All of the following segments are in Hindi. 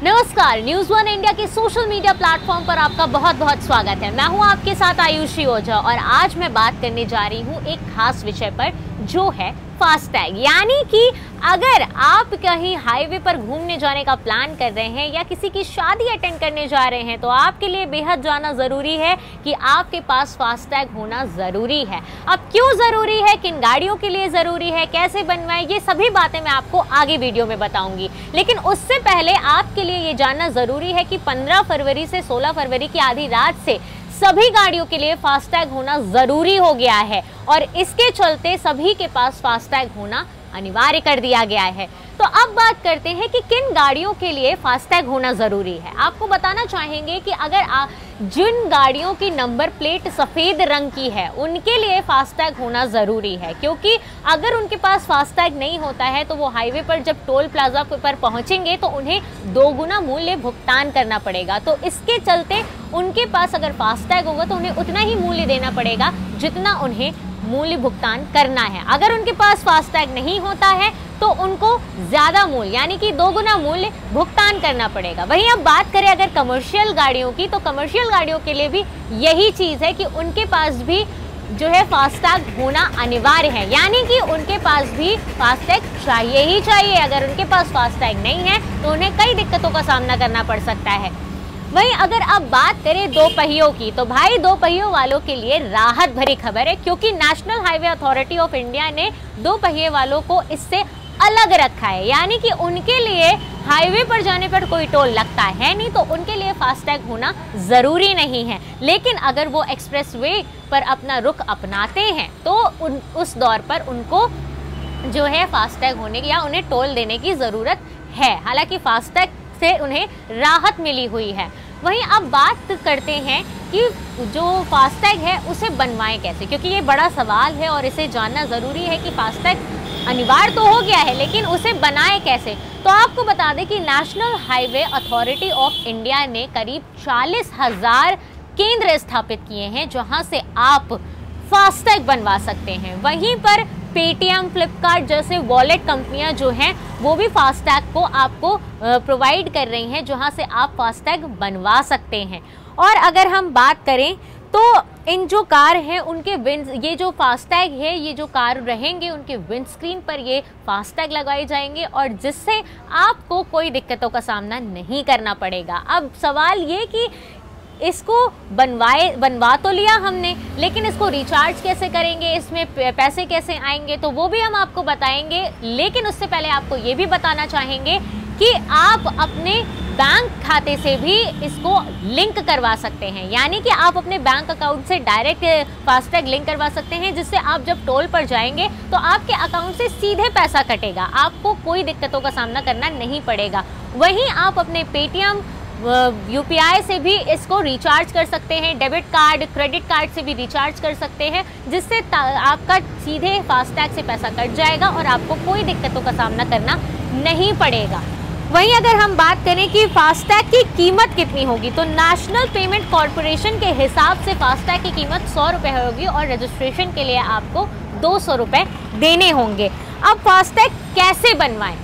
नमस्कार, न्यूज़ वन इंडिया के सोशल मीडिया प्लेटफॉर्म पर आपका बहुत बहुत स्वागत है। मैं हूं आपके साथ आयुषी ओझा और आज मैं बात करने जा रही हूं एक खास विषय पर जो है फास्टैग। यानी कि अगर आप कहीं हाईवे पर घूमने जाने का प्लान कर रहे हैं या किसी की शादी अटेंड करने जा रहे हैं तो आपके लिए बेहद जाना ज़रूरी है कि आपके पास फास्टैग होना ज़रूरी है। अब क्यों ज़रूरी है, किन गाड़ियों के लिए ज़रूरी है, कैसे बनवाएं, ये सभी बातें मैं आपको आगे वीडियो में बताऊंगी। लेकिन उससे पहले आपके लिए ये जानना ज़रूरी है कि 15 फरवरी से 16 फरवरी की आधी रात से सभी गाड़ियों के लिए फास्टैग होना ज़रूरी हो गया है और इसके चलते सभी के पास फास्टैग होना अनिवार्य कर दिया गया है। तो अब बात करते हैं कि किन गाड़ियों के लिए फास्टैग होना ज़रूरी है। आपको बताना चाहेंगे कि अगर जिन गाड़ियों की नंबर प्लेट सफ़ेद रंग की है उनके लिए फास्टैग होना ज़रूरी है, क्योंकि अगर उनके पास फास्टैग नहीं होता है तो वो हाईवे पर जब टोल प्लाजा पर पहुंचेंगे तो उन्हें दोगुना मूल्य भुगतान करना पड़ेगा। तो इसके चलते उनके पास अगर फास्टैग होगा तो उन्हें उतना ही मूल्य देना पड़ेगा जितना उन्हें मूल्य भुगतान करना है। अगर उनके पास फास्टैग नहीं होता है तो उनको ज़्यादा मूल्य यानी कि दोगुना मूल्य भुगतान करना पड़ेगा। वहीं अब बात करें अगर कमर्शियल गाड़ियों की, तो कमर्शियल गाड़ियों के लिए भी यही चीज़ है कि उनके पास भी जो है फास्टैग होना अनिवार्य है, यानी कि उनके पास भी फास्टैग चाहिए ही चाहिए। अगर उनके पास फास्टैग नहीं है तो उन्हें कई दिक्कतों का सामना करना पड़ सकता है। वहीं अगर अब बात करें दो पहियों की, तो भाई दो पहियों वालों के लिए राहत भरी खबर है, क्योंकि national highway authority of India ने दो पहिए वालों को इससे अलग रखा है। यानी कि उनके लिए हाईवे पर जाने पर कोई टोल लगता है नहीं, तो उनके लिए फास्टैग होना ज़रूरी नहीं है। लेकिन अगर वो एक्सप्रेसवे पर अपना रुख अपनाते हैं तो उस दौर पर उनको जो है फास्टैग होने की या उन्हें टोल देने की ज़रूरत है। हालांकि फास्टैग से उन्हें राहत मिली हुई है। वहीं अब बात करते हैं कि जो फास्टैग है उसे बनवाएं कैसे, क्योंकि ये बड़ा सवाल है और इसे जानना ज़रूरी है कि फास्टैग अनिवार्य तो हो गया है लेकिन उसे बनाएं कैसे। तो आपको बता दें कि national highway authority of India ने करीब 40,000 केंद्र स्थापित किए हैं जहां से आप फास्टैग बनवा सकते हैं। वहीं पर पेटीएम, फ्लिपकार्ट जैसे वॉलेट कंपनियां जो हैं वो भी फास्टैग को आपको प्रोवाइड कर रही हैं, जहां से आप फास्टैग बनवा सकते हैं। और अगर हम बात करें तो इन जो कार हैं उनके ये जो फास्टैग है, ये जो कार रहेंगे उनके विंडस्क्रीन पर ये फास्टैग लगाए जाएंगे और जिससे आपको कोई दिक्कतों का सामना नहीं करना पड़ेगा। अब सवाल ये कि इसको बनवा तो लिया हमने, लेकिन इसको रिचार्ज कैसे करेंगे, इसमें पैसे कैसे आएंगे, तो वो भी हम आपको बताएंगे। लेकिन उससे पहले आपको ये भी बताना चाहेंगे कि आप अपने बैंक खाते से भी इसको लिंक करवा सकते हैं। यानी कि आप अपने बैंक अकाउंट से डायरेक्ट फास्टैग लिंक करवा सकते हैं, जिससे आप जब टोल पर जाएंगे तो आपके अकाउंट से सीधे पैसा कटेगा, आपको कोई दिक्कतों का सामना करना नहीं पड़ेगा। वहीं आप अपने पेटीएम, यूपीआई से भी इसको रिचार्ज कर सकते हैं, डेबिट कार्ड, क्रेडिट कार्ड से भी रिचार्ज कर सकते हैं, जिससे आपका सीधे फास्टैग से पैसा कट जाएगा और आपको कोई दिक्कतों का सामना करना नहीं पड़ेगा। वहीं अगर हम बात करें कि फास्टैग की कीमत कितनी होगी, तो नेशनल पेमेंट कॉरपोरेशन के हिसाब से फास्टैग की कीमत 100 रुपये होगी और रजिस्ट्रेशन के लिए आपको 200 रुपये देने होंगे। अब फास्टैग कैसे बनवाएं,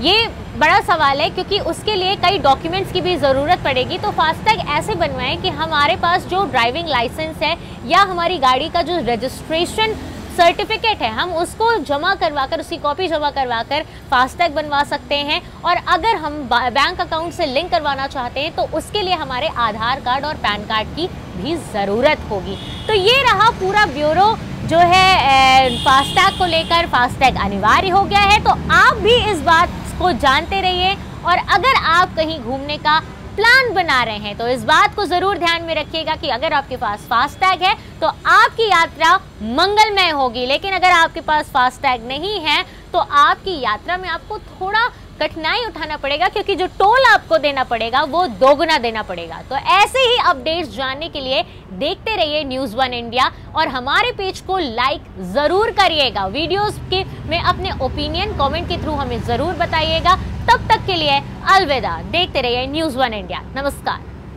ये बड़ा सवाल है, क्योंकि उसके लिए कई डॉक्यूमेंट्स की भी ज़रूरत पड़ेगी। तो फास्टैग ऐसे बनवाएं कि हमारे पास जो ड्राइविंग लाइसेंस है या हमारी गाड़ी का जो रजिस्ट्रेशन सर्टिफिकेट है हम उसको जमा करवाकर, उसकी कॉपी जमा करवाकर फास्टैग बनवा सकते हैं। और अगर हम बैंक अकाउंट से लिंक करवाना चाहते हैं तो उसके लिए हमारे आधार कार्ड और पैन कार्ड की भी ज़रूरत होगी। तो ये रहा पूरा ब्यूरो जो है फास्टैग को लेकर। फास्टैग अनिवार्य हो गया है, तो आप भी इस बात को जानते रहिए। और अगर आप कहीं घूमने का प्लान बना रहे हैं तो इस बात को ज़रूर ध्यान में रखिएगा कि अगर आपके पास फास्टैग है तो आपकी यात्रा मंगलमय होगी। लेकिन अगर आपके पास फास्टैग नहीं है तो आपकी यात्रा में आपको थोड़ा कठिनाई उठाना पड़ेगा, क्योंकि जो टोल आपको देना पड़ेगा वो दोगुना देना पड़ेगा। तो ऐसे ही अपडेट्स जानने के लिए देखते रहिए न्यूज़ वन इंडिया और हमारे पेज को लाइक ज़रूर करिएगा। वीडियोस के में अपने ओपिनियन कमेंट के थ्रू हमें ज़रूर बताइएगा। तब तक के लिए अलविदा। देखते रहिए न्यूज़ वन इंडिया। नमस्कार।